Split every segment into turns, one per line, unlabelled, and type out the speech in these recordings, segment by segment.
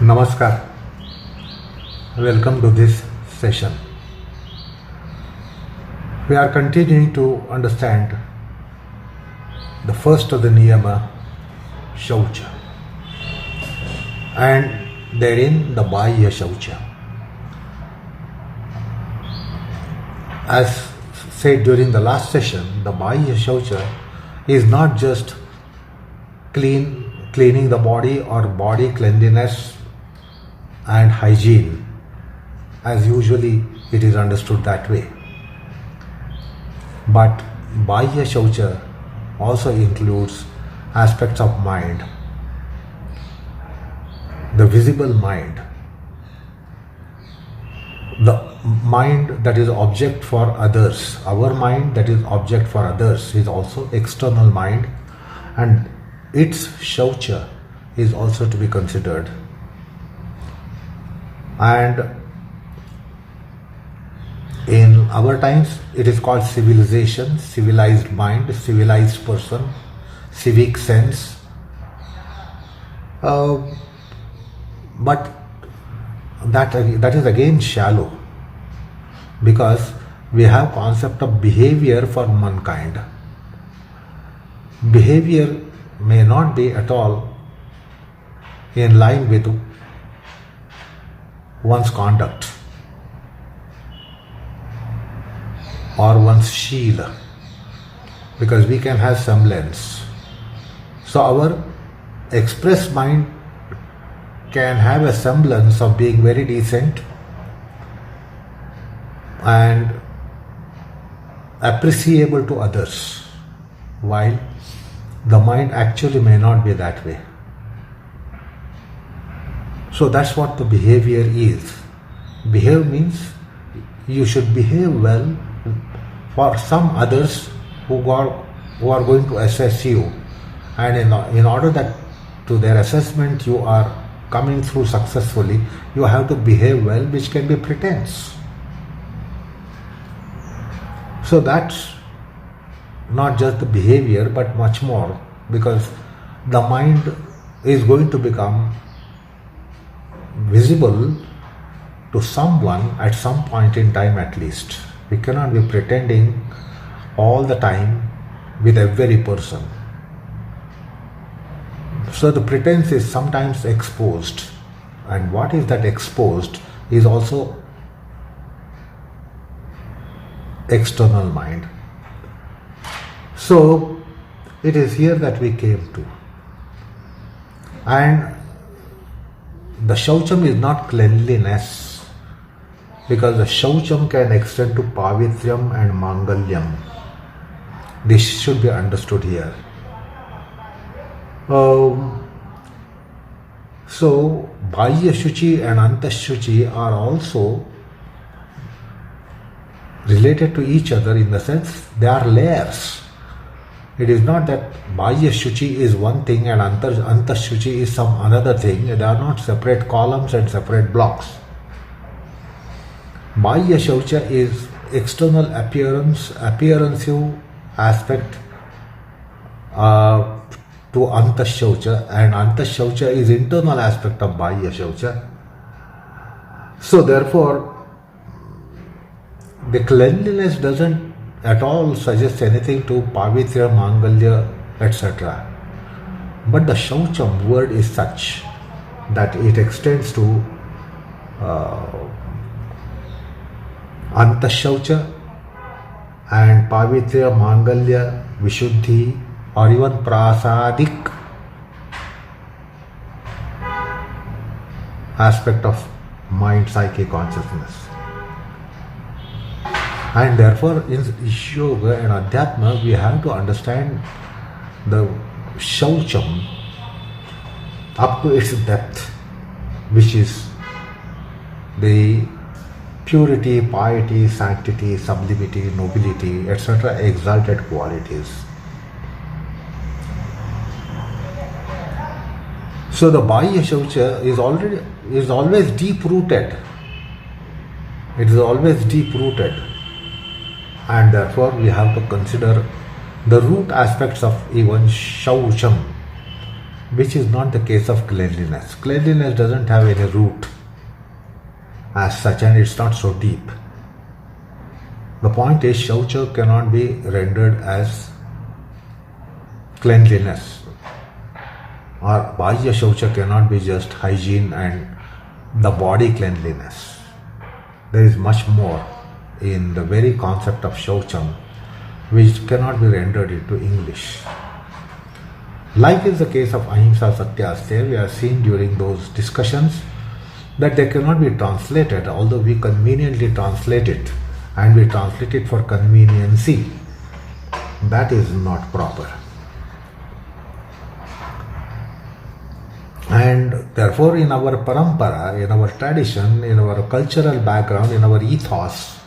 Namaskar. Welcome to this session. We are continuing to understand the first of the Niyama, Shaucha, and therein the Bahya Shaucha. As said during the last session, the Bahya Shaucha is not just cleaning the body or body cleanliness and hygiene, as usually it is understood that way. But Bahya Shaucha also includes aspects of mind, the visible mind, the mind that is object for others. Our mind that is object for others is also external mind, and its Shaucha is also to be considered. And in our times it is called civilization, civilized mind, civilized person, civic sense. But that is again shallow, because we have concept of behavior for mankind. Behavior may not be at all in line with one's conduct or one's shield, because we can have semblance. So our express mind can have a semblance of being very decent and appreciable to others, while the mind actually may not be that way. So that's what the behavior is. Behave means you should behave well for some others who are going to assess you, and in order that to their assessment you are coming through successfully, you have to behave well, which can be pretense. So that's not just the behavior but much more, because the mind is going to become visible to someone at some point in time at least. We cannot be pretending all the time with every person. So the pretense is sometimes exposed, and what is that exposed is also external mind. So it is here that we came to. And the Shaucham is not cleanliness, because the Shaucham can extend to Pavitryam and Mangalyam. This should be understood here. So Bahya Shuchi and Artha Shuchi are also related to each other in the sense they are layers. It is not that Bahya Shuchi is one thing and Artha Shuchi is some another thing. They are not separate columns and separate blocks. Bahya Shaucha is external appearancive aspect to Artha Shaucha, and Artha Shaucha is internal aspect of Bahya Shaucha. So therefore, the cleanliness doesn't at all suggest anything to Pavitra, Mangalya, etc. But the Shaucham word is such that it extends to Artha Shaucha and Pavitra, Mangalya, Vishuddhi, or even Prasadic aspect of mind, psyche, consciousness. And therefore in Yoga and Adhyatma we have to understand the Shaucham up to its depth, which is the purity, piety, sanctity, sublimity, nobility, etc. exalted qualities. So the Bahya Shaucha is always deep rooted. It is always deep rooted, and therefore we have to consider the root aspects of even Shaucham which is not the case of cleanliness. Cleanliness doesn't have any root as such, and it's not so deep. The point is, Shaucha cannot be rendered as cleanliness, or Bahya Shaucha cannot be just hygiene and the body cleanliness. There is much more in the very concept of Shaucham which cannot be rendered into English. Like is the case of Ahimsa, Satya, Asteya, we have seen during those discussions that they cannot be translated, although we conveniently translate it, and we translate it for conveniency. That is not proper. And therefore, in our parampara, in our tradition, in our cultural background, in our ethos,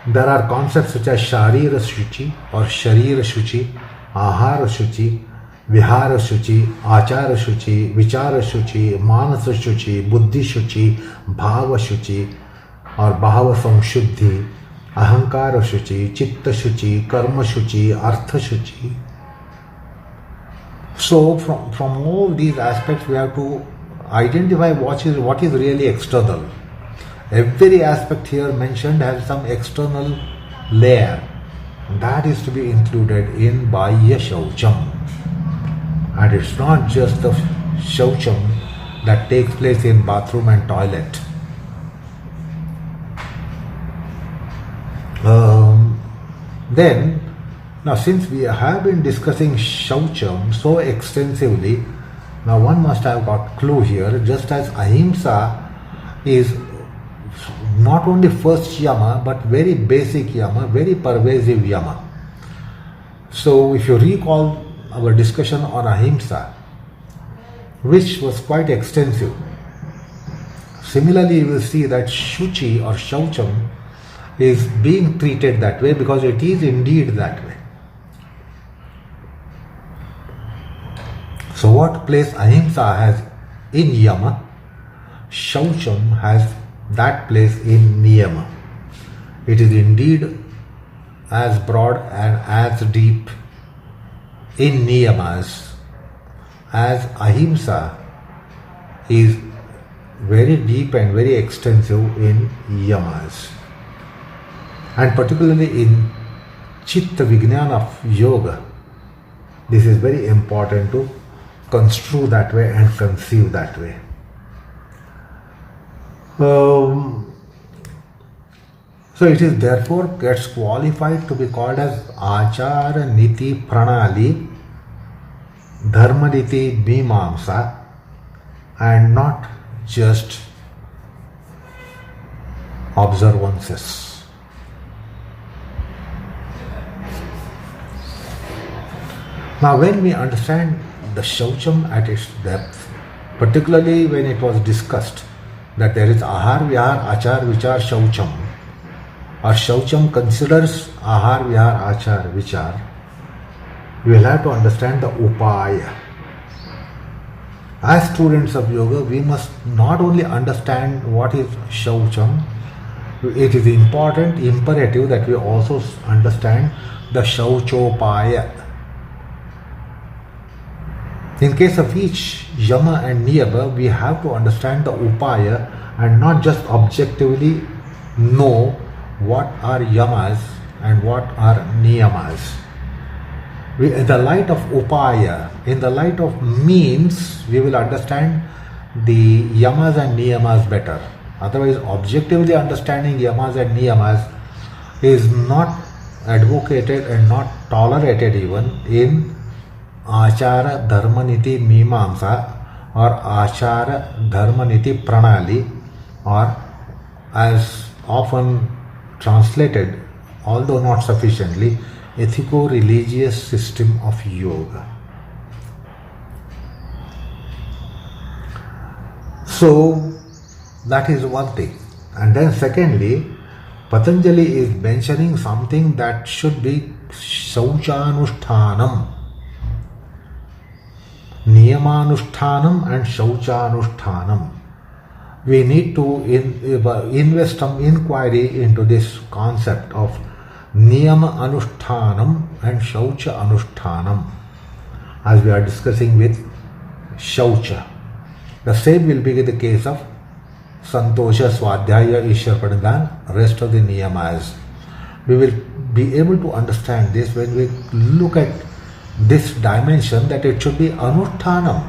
there are concepts such as Sharira Shuchi or Sharira Shuchi, Aahara Shuchi, Vihaara Shuchi, Achara Shuchi, Vichaara Shuchi, Manasa Shuchi, Buddhi Shuchi, Bhava Shuchi or Bhava Samshuddhi, ahamkara Shuchi, chitta Shuchi, karma Shuchi, Artha Shuchi. So from all these aspects we have to identify what is really external. Every aspect here mentioned has some external layer. That is to be included in Bahya Shaucham. And it's not just the Shaucham that takes place in bathroom and toilet. Now since we have been discussing Shaucham so extensively, now one must have got clue here, just as Ahimsa is not only first Yama but very basic Yama, very pervasive Yama. So if you recall our discussion on Ahimsa, which was quite extensive, similarly you will see that Shuchi or Shaucham is being treated that way because it is indeed that way. So what place Ahimsa has in Yama, Shaucham has that place in Niyama. It is indeed as broad and as deep in Niyamas as Ahimsa is very deep and very extensive in Yamas. And particularly in Chitta Vijnana of Yoga, this is very important to construe that way and conceive that way. So it is therefore gets qualified to be called as Aachara Neeti Pranali Dharma Niti Mimamsa, and not just observances. Now when we understand the Shaucham at its depth, particularly when it was discussed that there is Aahara, Vihaara, Achaar, Vichaara, Shaucham, or Shaucham considers Aahara, Vihaara, Achaar, Vichaara, we will have to understand the upaya. As students of yoga, we must not only understand what is Shaucham, it is important, imperative that we also understand the Shauchopaya. In case of each Yama and Niyama, we have to understand the upaya and not just objectively know what are Yamas and what are Niyamas. In the light of upaya, in the light of means, we will understand the Yamas and Niyamas better. Otherwise, objectively understanding Yamas and Niyamas is not advocated and not tolerated even in Achara Dharma Niti Mimamsa or Achara Dharma Niti Pranali, or as often translated, although not sufficiently, ethico-religious system of yoga. So that is one thing. And then secondly, Patanjali is mentioning something that should be Shauchanushtanam. Niyamanushtanam and Shauchanushtanam. We need to invest some inquiry into this concept of Niyama Anushtanam and Shaucha Anushtanam, as we are discussing with Shaucha. The same will be the case of Santosha, Swadhyaya, Ishwar Pranidhan, rest of the Niyamas. We will be able to understand this when we look at this dimension, that it should be Anutthanam.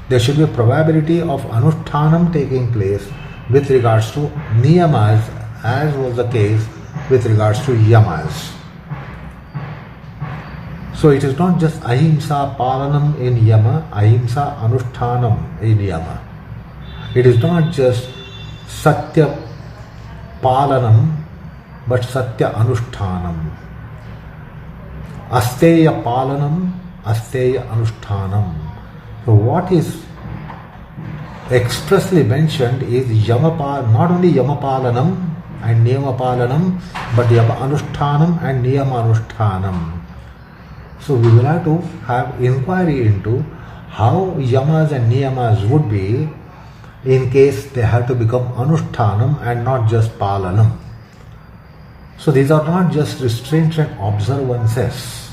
There should be a probability of Anutthanam taking place with regards to Niyamas, as was the case with regards to Yamas. So it is not just Ahimsa Palanam in Yama, Ahimsa Anutthanam in Yama. It is not just Satya Palanam, but Satya Anutthanam. Asteya Palanam, Asteya Anutthanam. So what is expressly mentioned is not only Yamapalanam and Niyamapalanam, but Yama Anutthanam and Niyama Anutthanam. So we will have to have inquiry into how Yamas and Niyamas would be in case they have to become Anutthanam and not just Palanam. So these are not just restraints and observances.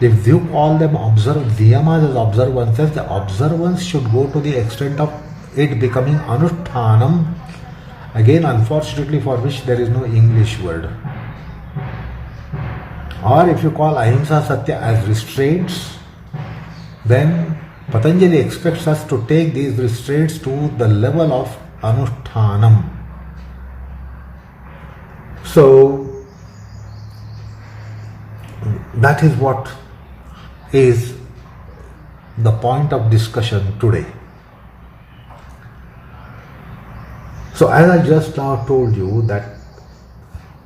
If you call them Niyamas as observances, the observance should go to the extent of it becoming Anutthanam. Again, unfortunately, for which there is no English word. Or if you call Ahimsa Satya as restraints, then Patanjali expects us to take these restraints to the level of Anutthanam. So that is what is the point of discussion today. So as I just now told you that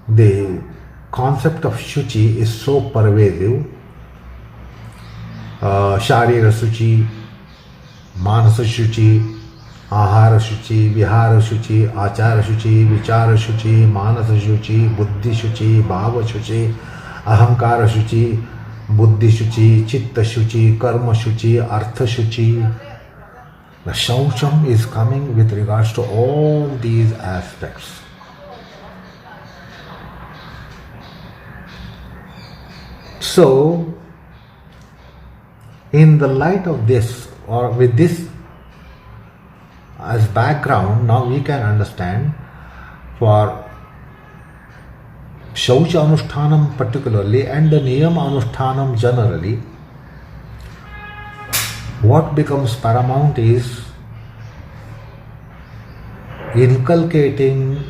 the concept of Shuchi is so pervasive, Sharia Shuchi, Manasa Shuchi, Aahara Shuchi, Vihaara Shuchi, Aachara Shuchi, Vichaara Shuchi, Manasa Shuchi, Buddhi Shuchi, Bhava Shuchi, ahamkara Shuchi, Buddhi Shuchi, Chitta Shuchi, Karma Shuchi, Artha Shuchi. The Shaucham is coming with regards to all these aspects. So, in the light of this, or with this as background, now we can understand for Shaucha Anutthanam particularly and the Niyama Anutthanam generally, what becomes paramount is inculcating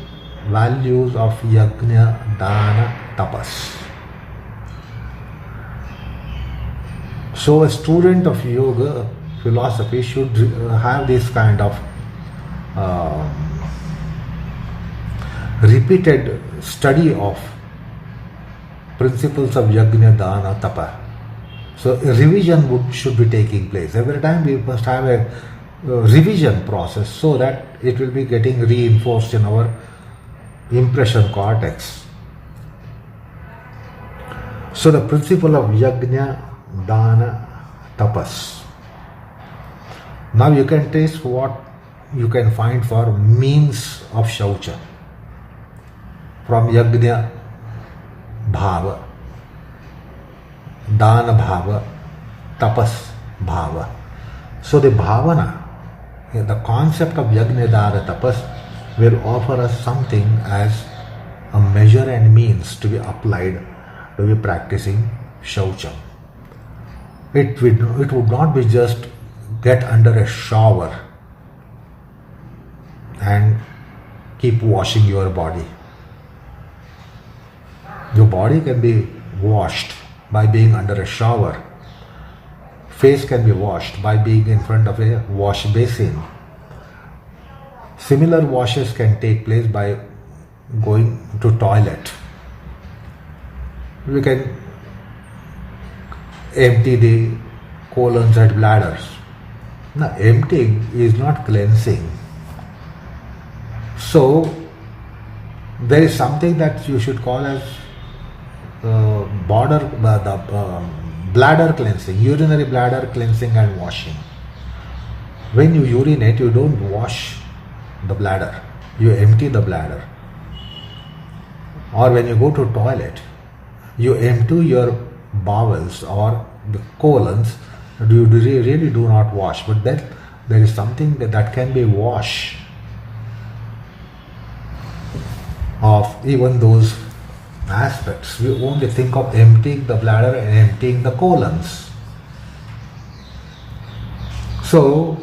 values of Yajna, Dana, Tapas. So a student of yoga philosophy should have this kind of repeated study of principles of Yajna, Dana, Tapa. So a revision should be taking place. Every time we must have a revision process so that it will be getting reinforced in our impression cortex. So the principle of Yajna, Dana, Tapas. Now you can trace what you can find for means of Shaucha. From Yajna, Bhava, Dana Bhava, Tapas Bhava. So the Bhavana, the concept of Yajna, Dana, Tapas will offer us something as a measure and means to be applied to be practicing Shaucham. It would not be just get under a shower and keep washing your body. Your body can be washed by being under a shower. Face can be washed by being in front of a wash basin. Similar washes can take place by going to toilet. We can empty the colons and bladders. Now, emptying is not cleansing. So, there is something that you should call as bladder cleansing, urinary bladder cleansing and washing. When you urinate, you don't wash the bladder, you empty the bladder. Or when you go to toilet, you empty your bowels or the colons You really do not wash, but then there is something that can be washed of even those aspects. We only think of emptying the bladder and emptying the colons. So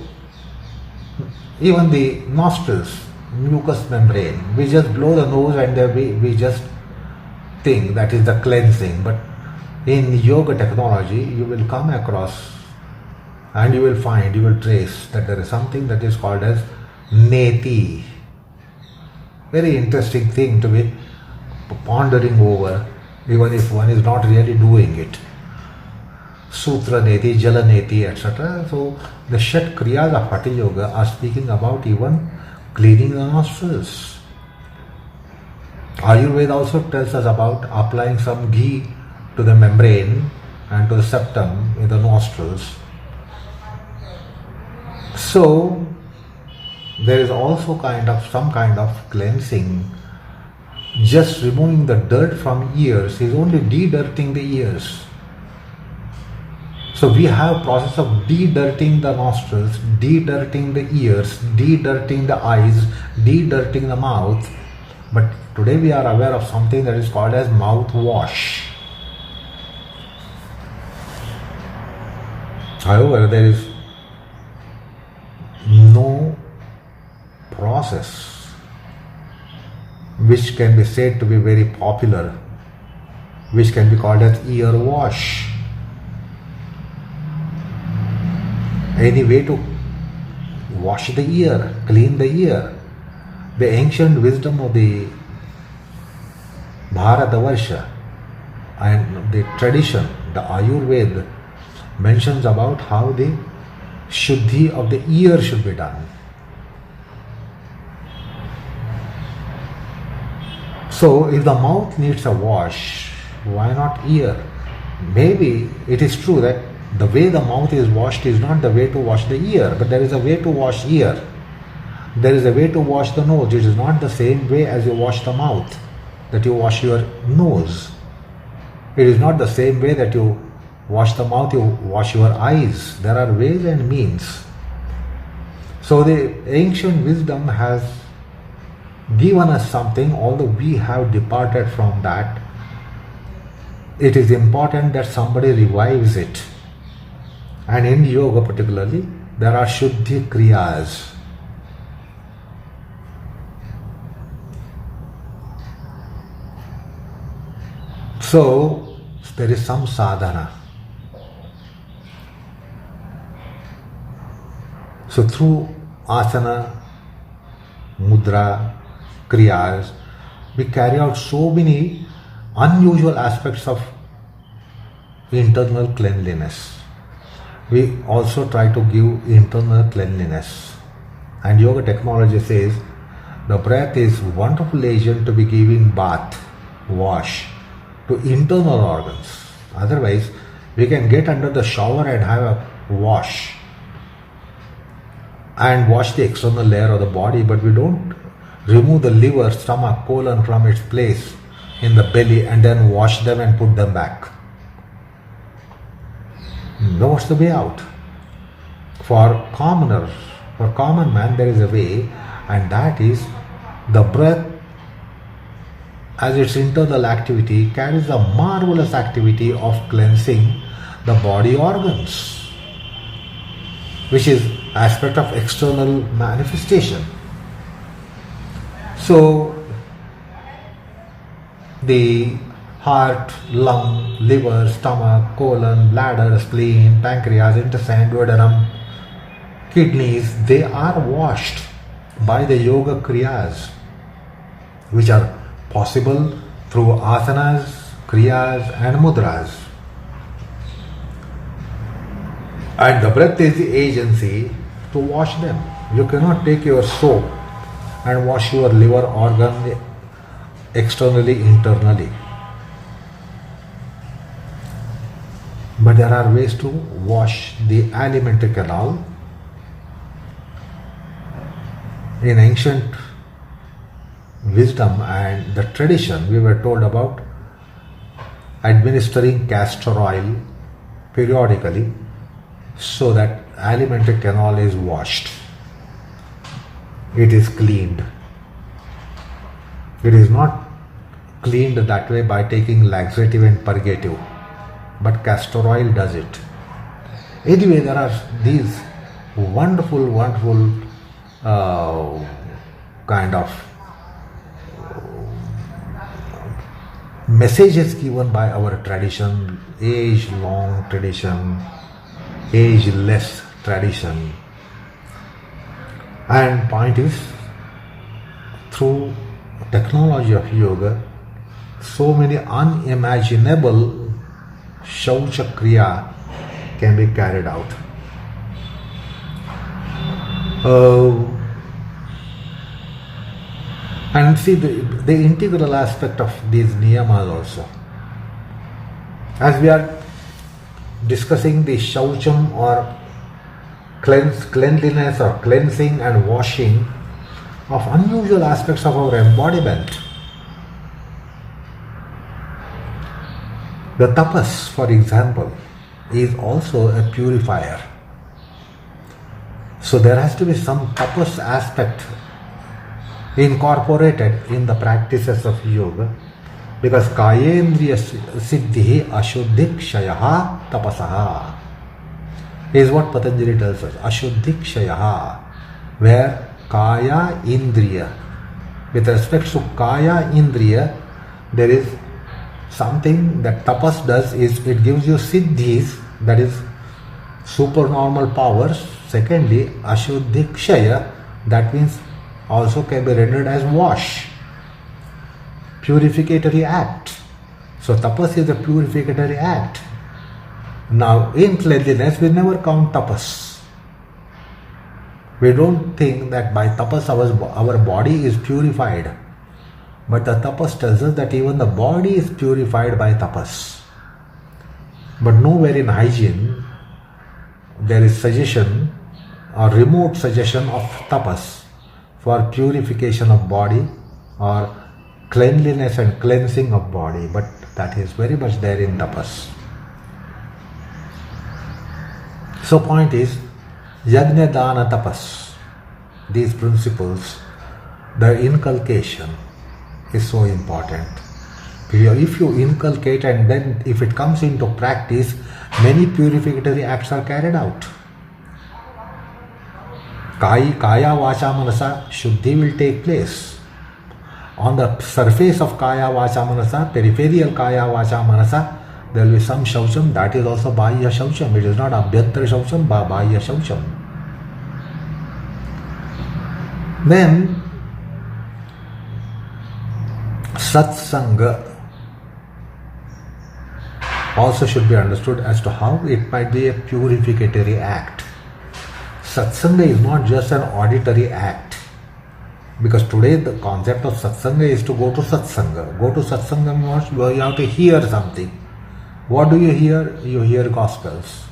even the nostrils, mucous membrane, we just blow the nose and we just think that is the cleansing. But in yoga technology, you will come across and you will find, you will trace that there is something that is called as Neeti. Very interesting thing to be pondering over, even if one is not really doing it. Sutra Neti, Jala Neti, etc. So the Shat Kriyas of Hatha Yoga are speaking about even cleaning the nostrils. Ayurveda also tells us about applying some ghee to the membrane and to the septum in the nostrils. So there is also some kind of cleansing. Just removing the dirt from ears is only de-dirting the ears. So we have process of de-dirting the nostrils, de-dirting the ears, de-dirting the eyes, de-dirting the mouth. But today we are aware of something that is called as mouthwash. However, there is no process which can be said to be very popular, which can be called as ear wash. Any way to wash the ear, clean the ear. The ancient wisdom of the Bharatavarsha and the tradition, the Ayurveda, mentions about how the Shuddhi of the ear should be done. So if the mouth needs a wash, why not ear? Maybe it is true that the way the mouth is washed is not the way to wash the ear, but there is a way to wash ear. There is a way to wash the nose. It is not the same way as you wash the mouth, that you wash your nose. It is not the same way that you wash the mouth, you wash your eyes. There are ways and means. So the ancient wisdom has given us something, although we have departed from that. It is important that somebody revives it. And in yoga particularly, there are Shuddhi Kriyas. So there is some sadhana. So through asana, mudra, kriyas, we carry out so many unusual aspects of internal cleanliness. We also try to give internal cleanliness. And yoga technology says the breath is a wonderful agent to be giving bath, wash to internal organs. Otherwise, we can get under the shower and have a wash and wash the external layer of the body, but we don't remove the liver, stomach, colon from its place in the belly and then wash them and put them back. Now what's the way out? For commoners, for common man, there is a way, and that is the breath as its internal activity carries a marvelous activity of cleansing the body organs, which is aspect of external manifestation. So the heart, lung, liver, stomach, colon, bladder, spleen, pancreas, intestine, duodenum, kidneys, they are washed by the yoga kriyas, which are possible through asanas, kriyas and mudras. And the breath is the agency to wash them. You cannot take your soap and wash your liver organ externally, internally. But there are ways to wash the alimentary canal. In ancient wisdom and the tradition, we were told about administering castor oil periodically so that alimentary canal is washed. It is cleaned. It is not cleaned that way by taking laxative and purgative, but castor oil does it. Anyway, there are these wonderful kind of messages given by our tradition, age-long tradition, ageless tradition. And point is, through technology of yoga, so many unimaginable Shaucha Kriya can be carried out. And see the integral aspect of these Niyamas also. As we are discussing the Shaucham or cleanliness or cleansing and washing of unusual aspects of our embodiment. The tapas, for example, is also a purifier. So there has to be some tapas aspect incorporated in the practices of yoga, because kayendriya siddhi ashuddhik shayaha tapasaha is what Patanjali tells us. Ashuddhik shayaha, where kaya indriya, with respect to kaya indriya, there is something that tapas does, is it gives you siddhis, that is supernormal powers. Secondly, ashuddhik shaya, that means also can be rendered as wash, purificatory act. So tapas is a purificatory act. Now in cleanliness we never count tapas. We don't think that by tapas our body is purified, but the tapas tells us that even the body is purified by tapas. But nowhere in hygiene there is suggestion or remote suggestion of tapas for purification of body or cleanliness and cleansing of body, but that is very much there in tapas. So point is, yajna dana tapas, these principles, the inculcation is so important. If you inculcate and then if it comes into practice, many purificatory acts are carried out. Kaya vacha manasa shuddhi will take place. On the surface of kaya vacha manasa, peripheral kaya vacha manasa, there will be some shaucham, that is also Bahya Shaucham. It is not Antara Shaucham, Bahya Shaucham. Then satsanga also should be understood as to how it might be a purificatory act. Satsanga is not just an auditory act, because today the concept of satsanga is to go to satsanga. Go to satsanga means you have to hear something. What do you hear? You hear gospels.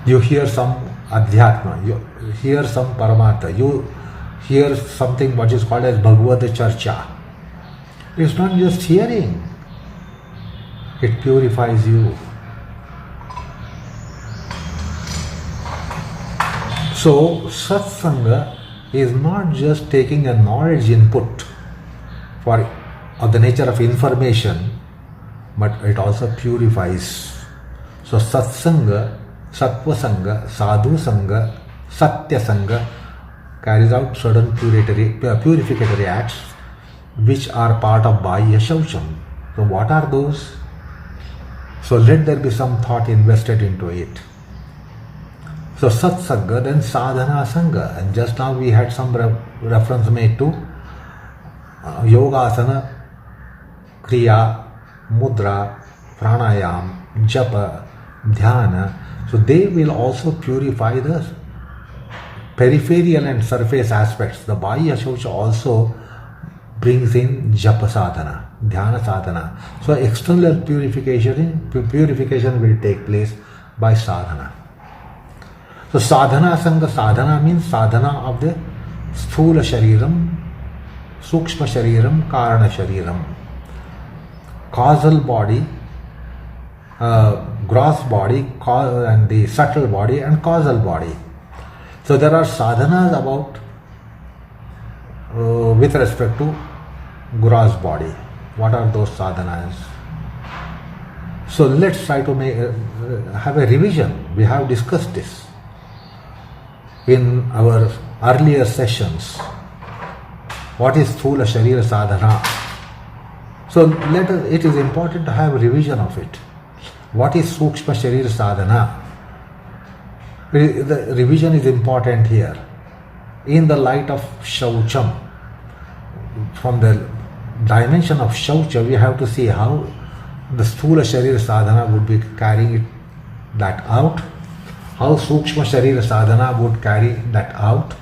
You hear some adhyatma. You hear some paramatma. You hear something what is called as Bhagavad Charcha. It's not just hearing. It purifies you. So, satsanga is not just taking a knowledge input of the nature of information, but it also purifies. So, satsanga, sattva sanga, sadhu sanga, satya sanga carries out certain purificatory acts which are part of Bahya Shaucham. So, what are those? So, let there be some thought invested into it. So satsanga, then sadhana sanga, and just now we had some reference made to yogasana, kriya, mudra, pranayam, japa, dhyana. So they will also purify the peripheral and surface aspects. The Bahya Shaucha also brings in japa sadhana, dhyana sadhana. So external purification will take place by sadhana. So sadhana sanga, sadhana means sadhana of the sthula shariram, sukshma shariram, karana shariram. Causal body gross body and the subtle body and causal body. So there are sadhanas about with respect to gross body. What are those sadhanas? So let's try to have a revision. We have discussed this in our earlier sessions. What is Sthula Sharira Sadhana? So it is important to have a revision of it. What is Sukshma Sharira Sadhana? The revision is important here. In the light of Shaucham, from the dimension of Shaucha, we have to see how the Sthula Sharira Sadhana would be carrying that out, how Sukshma Sharira Sadhana would carry that out,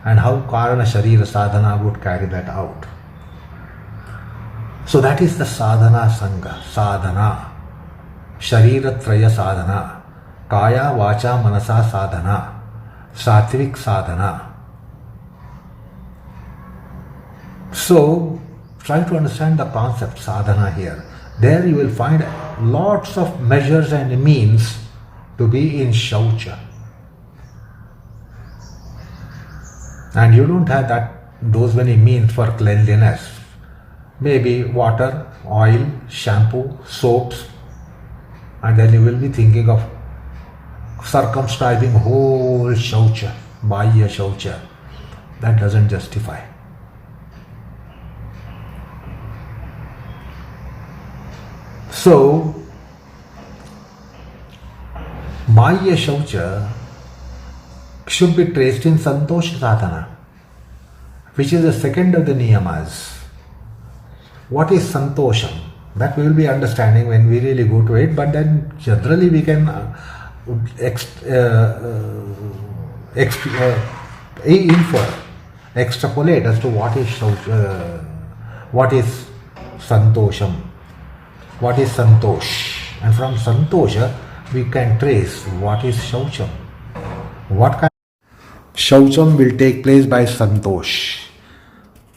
and how Karana Sharira Sadhana would carry that out. So that is the Sadhana Sangha, Sadhana, Sharira Traya Sadhana, Kaya Vacha Manasa Sadhana, Civic Sadhana. So try to understand the concept sadhana here. There you will find lots of measures and means to be in Shaucha. And you don't have those many means for cleanliness. Maybe water, oil, shampoo, soaps, and then you will be thinking of circumscribing whole Shaucha, Bahya Shaucha. That doesn't justify. So, Bahya Shaucha should be traced in Santosha Sadhana, which is the second of the Niyamas. What is Santosham? That we will be understanding when we really go to it, but then generally we can extrapolate as to what is Shaucha, what is Santosham, what is Santosh, and from Santosha we can trace what is Shaucham. What kind of Shaucham will take place by Santosh.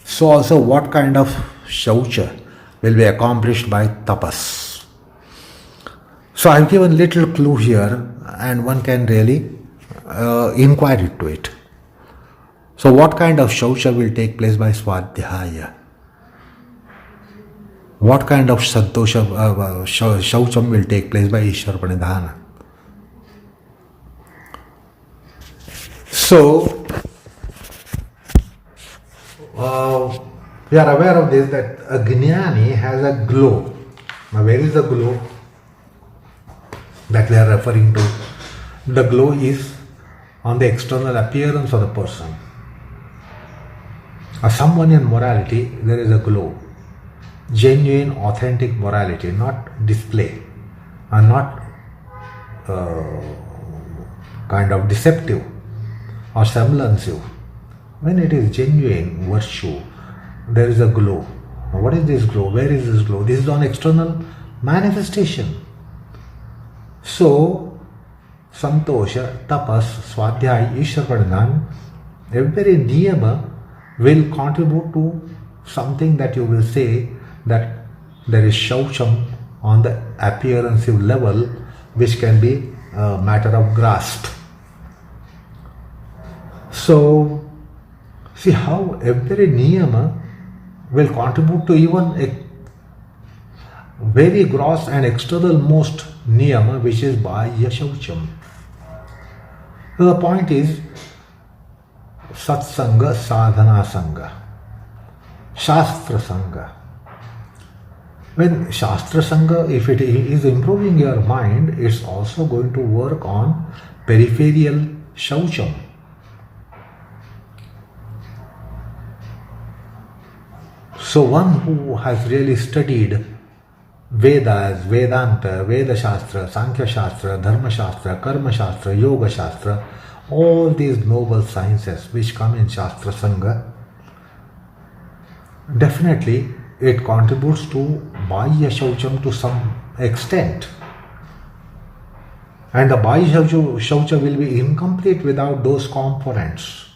So also what kind of Shaucha will be accomplished by Tapas. So I have given little clue here and one can really inquire into it. So what kind of Shaucha will take place by Swadhyaya? What kind of Shaucham will take place by Ishwar Pranidhana? So, we are aware of this, that a Jnani has a glow. Now where is the glow that we are referring to? The glow is on the external appearance of the person. Someone in morality, there is a glow. Genuine, authentic morality, not display, and not kind of deceptive or semblancive. When it is genuine virtue, there is a glow. Now, what is this glow? Where is this glow? This is on external manifestation. So, Santosha, Tapas, Swadhyaya, Ishwar Pranidhana, every Niyama will contribute to something that you will say that there is Shaucham on the appearancive level, which can be a matter of grasp. So, see how every Niyama will contribute to even a very gross and external most Niyama, which is Bahya Shaucham. So the point is Satsanga, Sadhana Sangha, Shastra Sangha. When Shastra Sangha, if it is improving your mind, it's also going to work on peripheral Shaucham. So one who has really studied Vedas, Vedanta, Veda Shastra, Sankhya Shastra, Dharma Shastra, Karma Shastra, Yoga Shastra, all these noble sciences which come in Shastra Sangha, definitely it contributes to Bahya Shaucham to some extent. And the Bahya Shaucha will be incomplete without those components.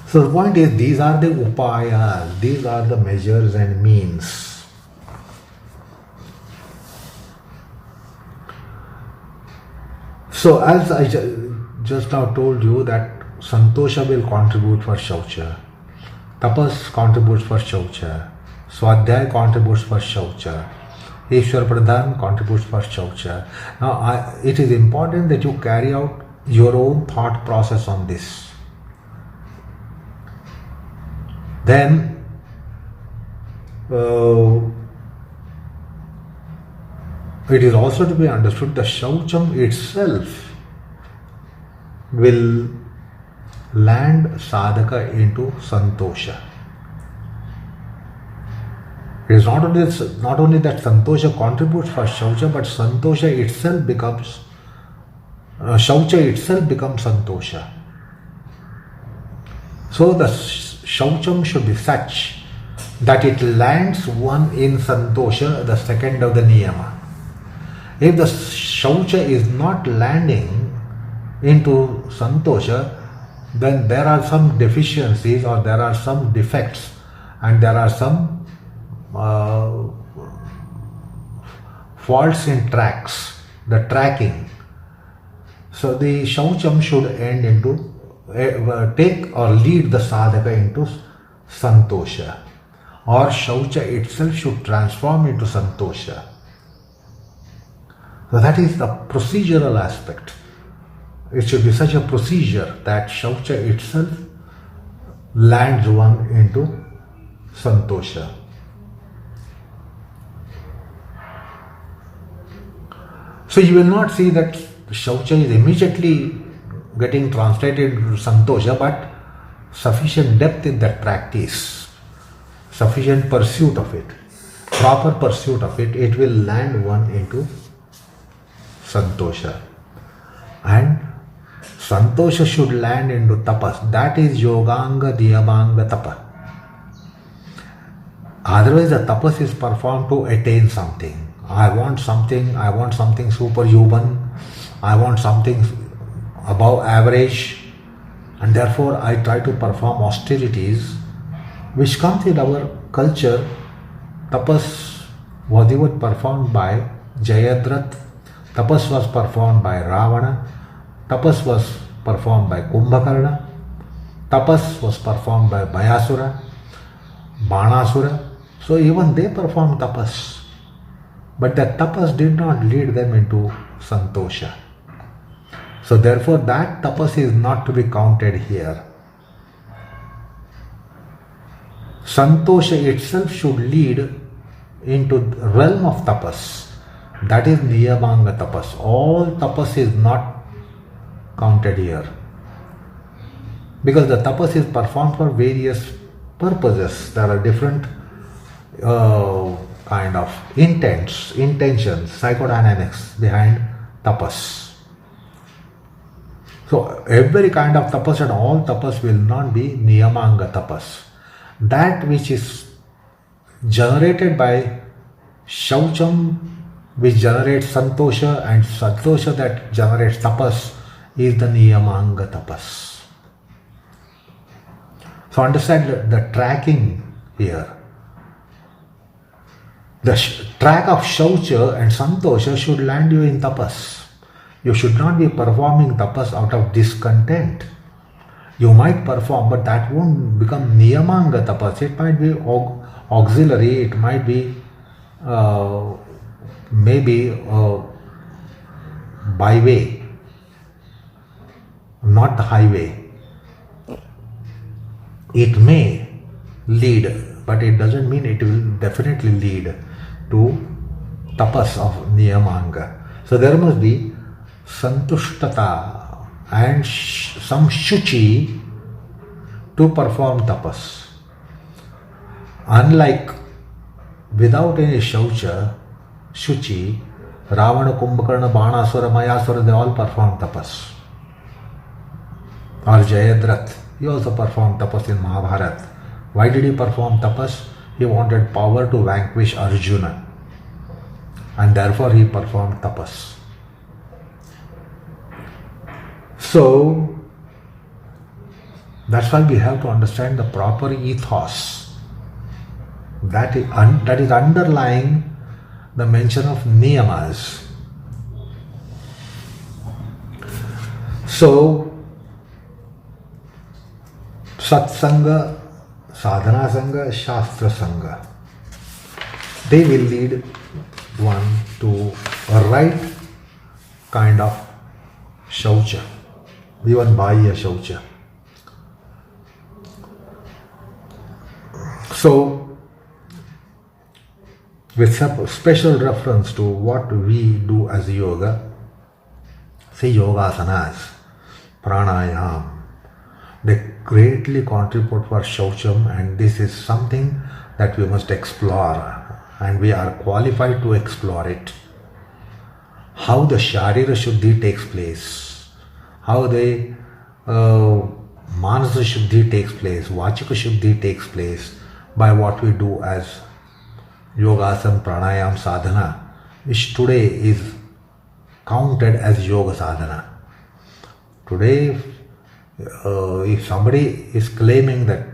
So the point is, these are the upayas, these are the measures and means. So as I just now told you that Santosha will contribute for Shaucha, Tapas contributes for Shaucha, Swadhyay contributes for Shaucha, Ishwar Pradhan contributes for Shaucha. Now it is important that you carry out your own thought process on this. Then it is also to be understood the Shaucham itself will land sadhaka into Santosha. It is not only that Santosha contributes for Shaucha, but Santosha itself becomes Shaucha itself becomes Santosha. So the Shaucham should be such that it lands one in Santosha, the second of the Niyama. If the Shaucha is not landing into Santosha, then there are some deficiencies or there are some defects and there are some faults in tracks, the tracking. So the Shaucham should end into take or lead the sadhaka into Santosha, or Shaucha itself should transform into Santosha. So that is the procedural aspect. It should be such a procedure that Shaucha itself lands one into Santosha. So you will not see that Shaucha is immediately getting translated into Santosha, but sufficient depth in that practice, sufficient pursuit of it, proper pursuit of it, it will land one into Santosha. And Santosha should land into tapas. That is yoganga, niyamanga, tapa. Otherwise the tapas is performed to attain something. I want something superhuman, I want something above average, and therefore I try to perform austerities which comes in our culture. Tapas was even performed by Jayadratha, tapas was performed by Ravana, tapas was performed by Kumbhakarna, tapas was performed by Bayasura, Banasura. So even they performed tapas. But that tapas did not lead them into Santosha. So therefore that tapas is not to be counted here. Santosha itself should lead into the realm of tapas. That is niyamanga tapas. All tapas is not counted here. Because the tapas is performed for various purposes. There are different kind of intentions, psychodynamics behind tapas. So every kind of tapas and all tapas will not be niyamanga tapas. That which is generated by Shaucham, which generates Santosha, and Santosha that generates tapas, is the niyamanga tapas. So understand the tracking here. The track of Shaucha and Santosha should land you in tapas. You should not be performing tapas out of discontent. You might perform, but that won't become niyamanga tapas. It might be auxiliary, it might be maybe byway, not the highway. It may lead, but it doesn't mean it will definitely lead to tapas of niyamanga. So there must be santushtata and some shuchi to perform tapas. Unlike without any shaucha, shuchi, Ravana, Kumbhakarna, Banasura, Mayasura, they all perform tapas. Or Jayadratha, he also performed tapas in Mahabharata. Why did he perform tapas? He wanted power to vanquish Arjuna, and therefore he performed tapas. So that's why we have to understand the proper ethos that is underlying the mention of niyamas. So, Satsanga, Sadhana Sangha, Shastra Sangha, they will lead one to a right kind of Shaucha, even Bahya Shaucha. So, with special reference to what we do as yoga, say yogasanas, pranayam, they greatly contribute for Shaucham, and this is something that we must explore, and we are qualified to explore it. How the Sharira Shuddhi takes place, how the Manasa Shuddhi takes place, Vachika Shuddhi takes place by what we do as Yogasana, Pranayam, Sadhana, which today is counted as Yoga Sadhana. Today, if somebody is claiming that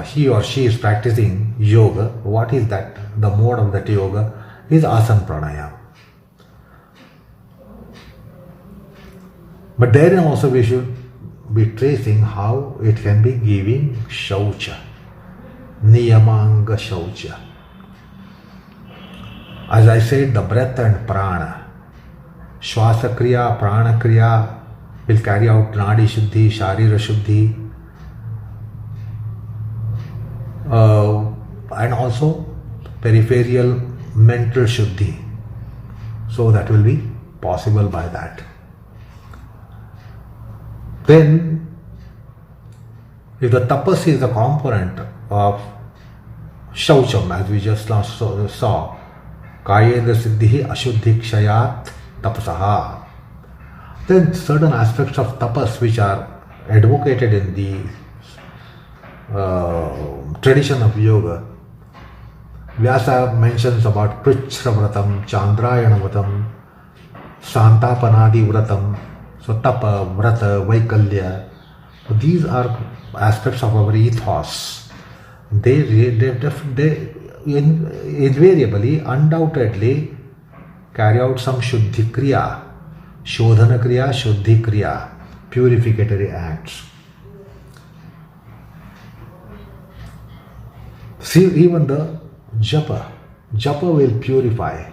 he or she is practicing yoga, what is that? The mode of that yoga is asana pranayam. But therein also we should be tracing how it can be giving Shaucha, Niyamanga Shaucha. As I said, the breath and prana, Shwasa Kriya, Prana Kriya will carry out Nadi Shuddhi, Sharira Shuddhi, and also peripheral mental Shuddhi. So that will be possible by that. Then, if the tapas is a component of Shaucham, as we just saw, Kayendra Siddhi Ashuddhi Kshayat Tapasaha, then certain aspects of tapas which are advocated in the tradition of yoga. Vyasa mentions about Krichra Vratam, Chandrayana Vratam, Santapanadi Vratam, so Tapa, Vrata, Vaikalya. So these are aspects of our ethos. They invariably, undoubtedly carry out some Shuddhi Kriya, Shodhana Kriya, Shuddhi Kriya, purificatory acts. See, even the japa will purify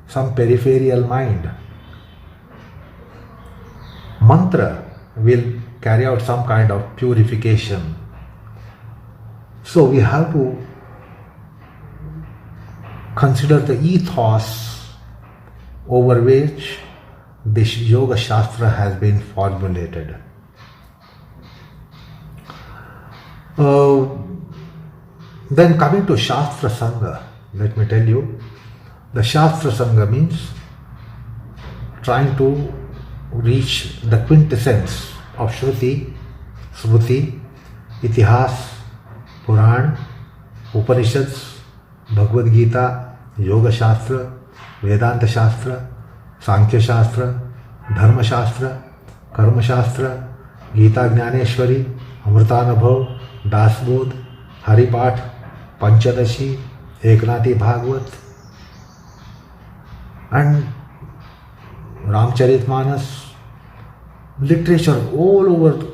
some peripheral mind. Mantra will carry out some kind of purification. So we have to consider the ethos over which this Yoga Shastra has been formulated. Then coming to Shastra Sangha, let me tell you, the Shastra Sangha means trying to reach the quintessence of Shruti, Smruti, Itihas, Puran, Upanishads, Bhagavad Gita, Yoga Shastra, Vedanta Shastra, Sankhya Shastra, Dharma Shastra, Karma Shastra, Gita Jnaneshwari, Amritanabhav, Dasbodh, Haripath, Panchadashi, Eknati Bhagavad, and Ramcharitmanas, literature all over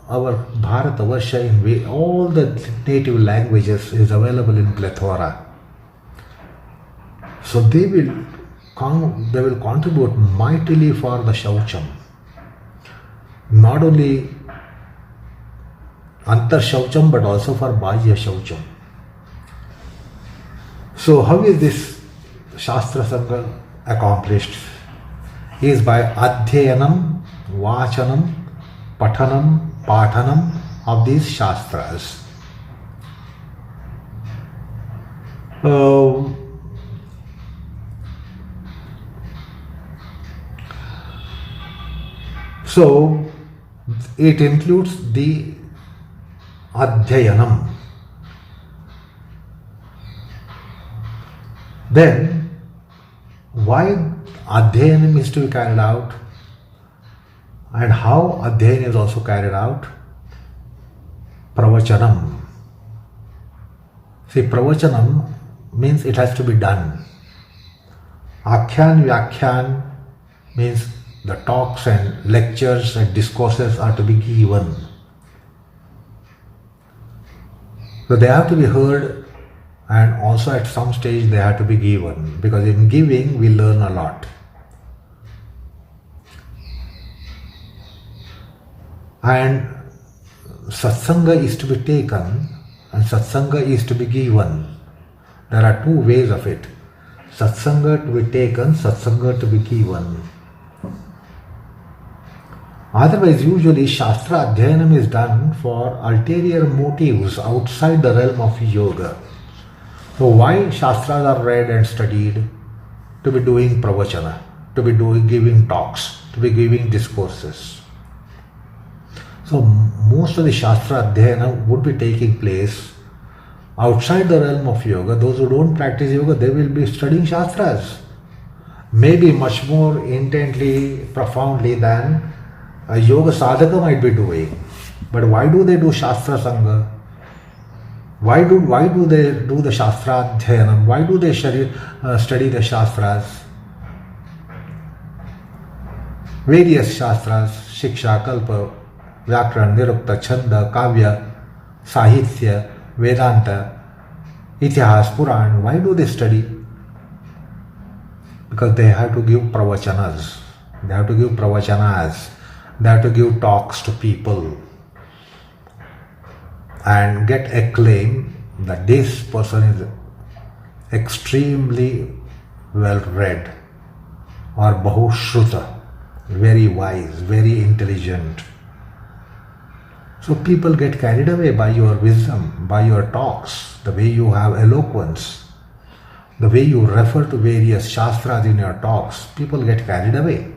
our Bharatavarsha in all the native languages is available in plethora. So they will contribute mightily for the Shaucham. Not only Antara Shuchi but also for Bahya Shaucham. So how is this Shastra Sangha accomplished? Is by Adhyayanam, Vachanam, Pathanam, Pathanam of these Shastras. So it includes the Adhyayanam. Then why Adhyayanam is to be carried out and how Adhyayan is also carried out? Pravachanam. See, Pravachanam means it has to be done. Akhyan, Vyakhyan means the talks and lectures and discourses are to be given. So they have to be heard, and also at some stage they have to be given, because in giving we learn a lot. And satsanga is to be taken and satsanga is to be given. There are two ways of it. Satsanga to be taken, satsanga to be given. Otherwise, usually Shastra Adhyanam is done for ulterior motives outside the realm of yoga. So why Shastras are read and studied? To be doing pravachana, to be giving talks, to be giving discourses. So most of the Shastra Adhyayana would be taking place outside the realm of yoga. Those who don't practice yoga, they will be studying Shastras. Maybe much more intently, profoundly than a yoga sadhaka might be doing. But why do they do Shastra Sangha? Why do they do the Shastra Adhyanam? Why do they study the Shastras? Various Shastras, Shiksha, Kalpa, Vyakaran, Nirukta, Chanda, Kavya, Sahitya, Vedanta, Itihas, Puran. Why do they study? Because they have to give pravachanas. They have to give pravachanas. They have to give talks to people and get acclaim that this person is extremely well read or bahushruta, very wise, very intelligent. So people get carried away by your wisdom, by your talks, the way you have eloquence, the way you refer to various shastras in your talks. People get carried away.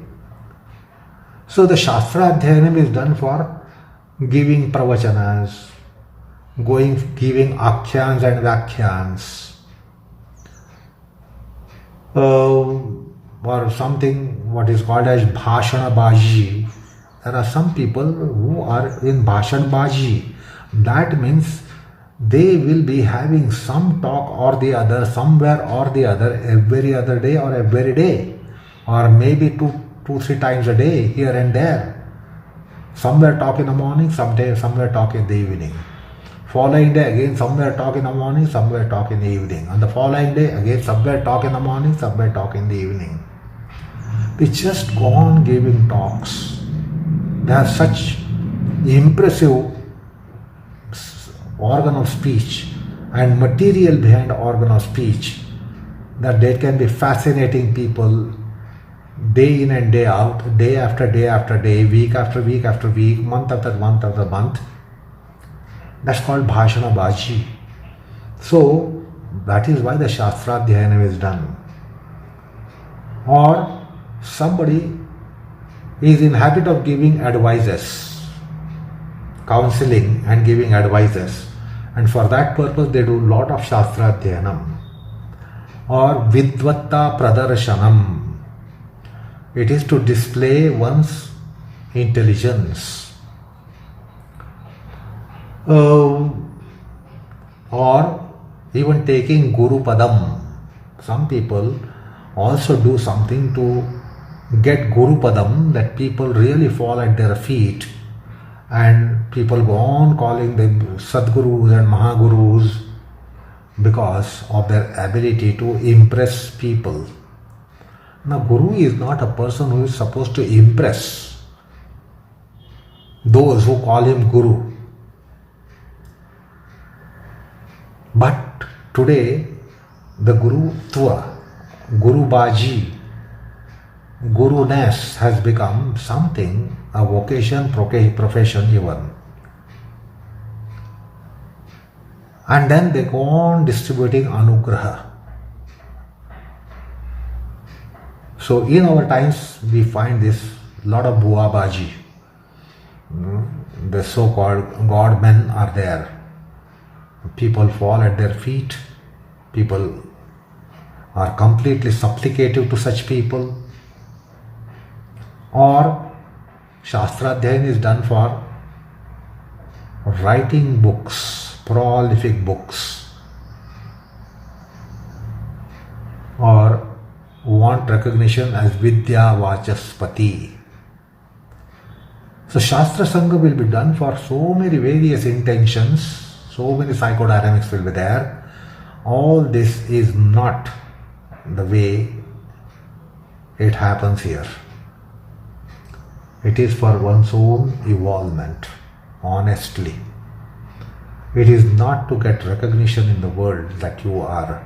So the Shastra Adhyanam is done for giving pravachanas, giving akhyans and vyakhyans, or something what is called as bhashana baji. There are some people who are in bhashan baji. That means they will be having some talk or the other, somewhere or the other, every other day or every day, or maybe two, 3 times a day, here and there. Somewhere talk in the morning, somewhere talk in the evening. Following day again, somewhere talk in the morning, somewhere talk in the evening. On the following day again, somewhere talk in the morning, somewhere talk in the evening. They just go on giving talks. They have such impressive organ of speech and material behind organ of speech that they can be fascinating people day in and day out, day after day after day, week after week after week, month after month after month. That's called bhashana baji. So that is why the Shastra Adhyanam is done. Or somebody is in habit of giving advices, counseling and giving advices, and for that purpose they do lot of Shastra Adhyanam. Or vidvatta pradarshanam. It is to display one's intelligence. Or even taking Guru Padam. Some people also do something to get Guru Padam, that people really fall at their feet and people go on calling them Sadgurus and Mahagurus because of their ability to impress people. Now, Guru is not a person who is supposed to impress those who call him Guru. But today, the Gurutva, Guru Baji, Guru-ness has become something, a vocation, profession even. And then they go on distributing anugraha. So in our times, we find this lot of Bua Baji. The so-called God men are there. People fall at their feet. People are completely supplicative to such people. Or Shastra Adhyayan is done for writing books, prolific books, or want recognition as Vidya Vachaspati. So Shastra Sangha will be done for so many various intentions, so many psychodynamics will be there. All this is not the way it happens here. It is for one's own evolvement, honestly. It is not to get recognition in the world that you are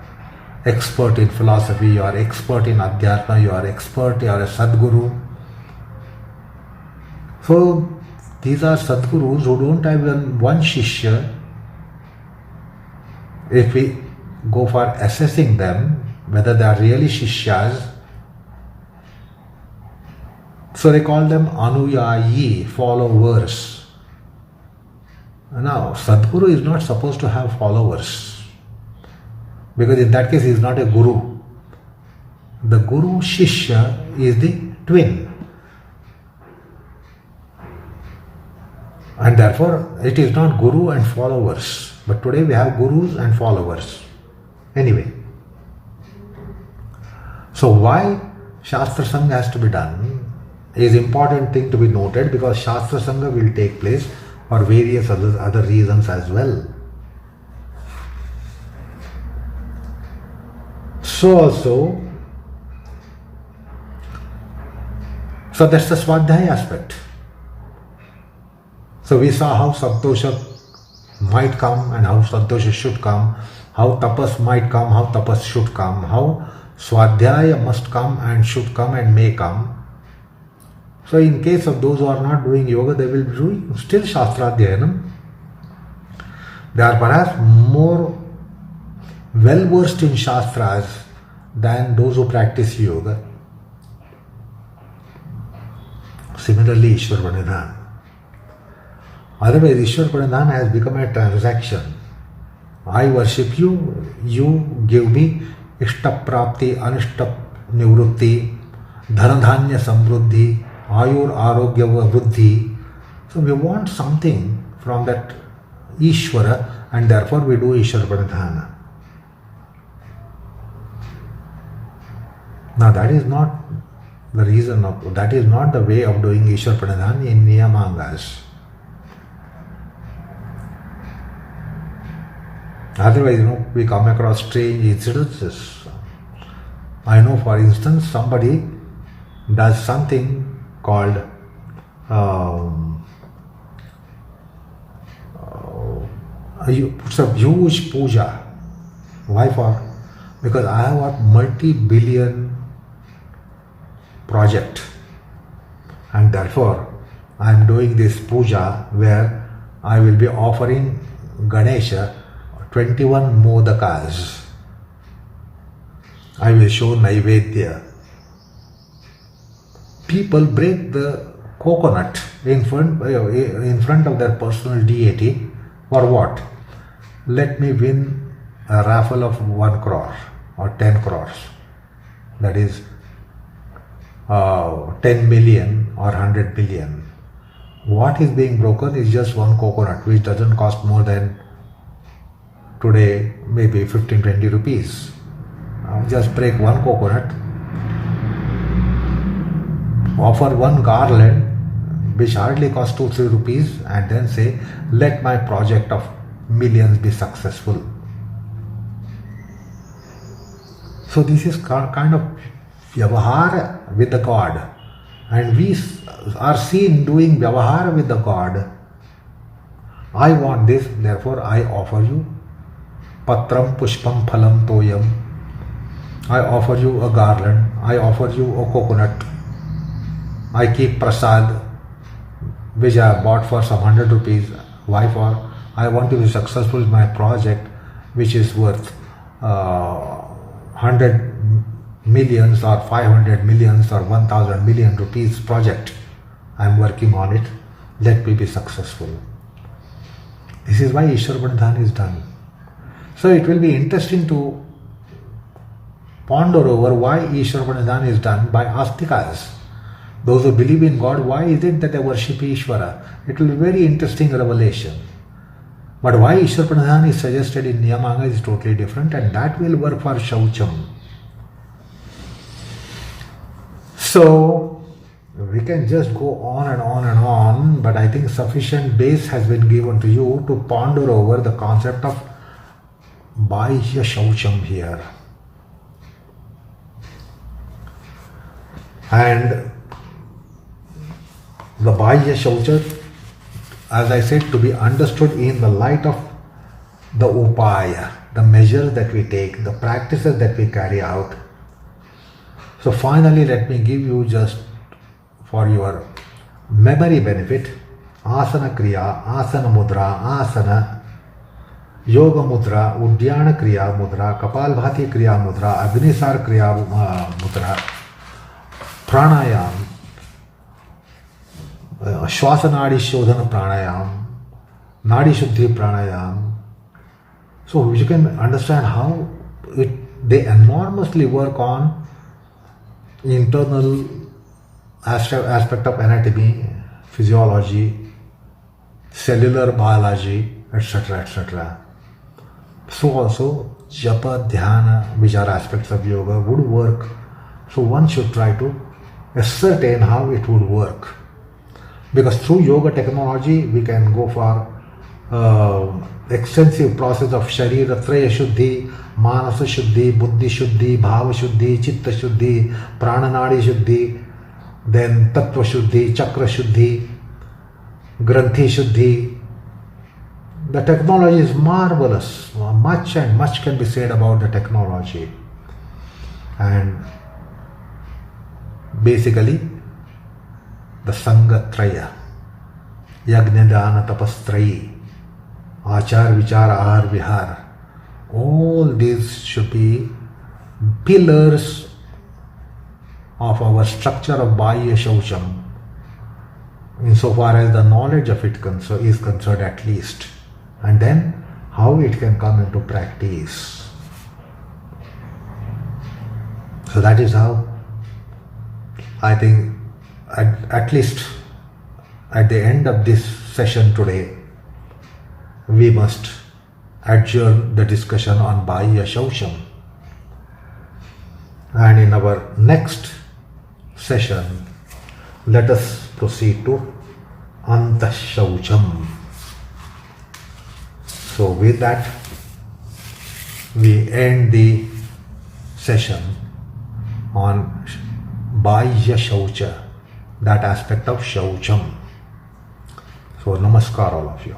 expert in philosophy, you are expert in Adhyatma, you are expert, you are a Sadguru. So these are Sadgurus who don't have even one Shishya. If we go for assessing them, whether they are really Shishyas, so they call them Anuyayi, followers. Now, Sadguru is not supposed to have followers, because in that case he is not a Guru. The Guru Shishya is the twin. And therefore, it is not Guru and followers. But today we have Gurus and followers. Anyway. So why Shastra Sangha has to be done is important thing to be noted, because Shastra Sangha will take place for various other reasons as well. So that's the Swadhyaya aspect. So we saw how Santosha might come and how Santosha should come, how Tapas might come, how Tapas should come, how Swadhyaya must come and should come and may come. So in case of those who are not doing yoga, they will be doing still Shastra Adhyayanam. They are perhaps more well versed in Shastras than those who practice yoga. Similarly, Ishwar Pranidhan. Otherwise, Ishwar Pranidhan has become a transaction. I worship you, you give me Ishta Prapti, Anishta Nivrutti, Dhanadhanya Samruddhi, Ayur Arogya Vruddhi. So we want something from that Ishwara, and therefore we do Ishwar Pranidhana. Now that is not the reason of, that is not the way of doing Ishwar Pranidhana in Niyamangas. Otherwise, we come across strange incidences. I know, for instance, somebody does something called it's a huge puja. Why for? Because I have a multi-billion project, and therefore I am doing this puja where I will be offering Ganesha 21 modakas. I will show Naivedya. People break the coconut in front of their personal deity. For what? Let me win a raffle of 1 crore or 10 crores. That is 10 million or 100 billion. What is being broken is just one coconut, which doesn't cost more than today maybe 15-20 rupees. Just break one coconut, offer one garland which hardly costs 2-3 rupees, and then say, let my project of millions be successful. So this is kind of Vihaara with the God, and we are seen doing Vihaara with the God. I want this, therefore I offer you Patram Pushpam Phalam Toyam. I offer you a garland, I offer you a coconut, I keep prasad which I have bought for some 100 rupees. Why for? I want to be successful in my project, which is worth 100 millions or 500 millions or 1000 million rupees project. I am working on it. Let me be successful. This is why Ishwar Pranidhana is done. So it will be interesting to ponder over why Ishwar Pranidhana is done by Astikas. Those who believe in God, why is it that they worship Ishvara? It will be very interesting revelation. But why Ishwar Pranidhana is suggested in Niyamanga is totally different, and that will work for Shaucham. So, we we can just go on and on and on, but I think sufficient base has been given to you to ponder over the concept of Bahya Shaucham here. And the Bahya Shaucha, as I said, to be understood in the light of the upaya, the measures that we take, the practices that we carry out. So finally, let me give you, just for your memory benefit, asana kriya, asana mudra, asana, yoga mudra, udyana kriya mudra, kapalbhati kriya mudra, agnisar kriya mudra, pranayam, shwasanadi shodhana pranayam, nadi shuddhi pranayam. So you can understand how they enormously work on internal aspect of anatomy, physiology, cellular biology, etc., etc. So also japa, dhyana, vichara aspects of yoga would work. So one should try to ascertain how it would work. Because through yoga technology, we can go for extensive process of sharira traya shuddhi, manasa shuddhi, buddhi shuddhi, bhava shuddhi, chitta shuddhi, prananadi shuddhi, then tattva shuddhi, chakra shuddhi, granthi shuddhi. The technology is marvelous. Much and much can be said about the technology. And basically, the Sangatraya, Yajnadana Tapastrayi, Aachar, Vichaara, Aahara, Vihaara, all these should be pillars of our structure of Bahya Shaucham, insofar as the knowledge of it is concerned at least, and then how it can come into practice. So that is how I think at least at the end of this session today, we must adjourn the discussion on Bahya Shaucham. And in our next session, let us proceed to Artha Shuchi. So with that, we end the session on Bahya Shaucha, that aspect of Shaucham. So namaskar all of you.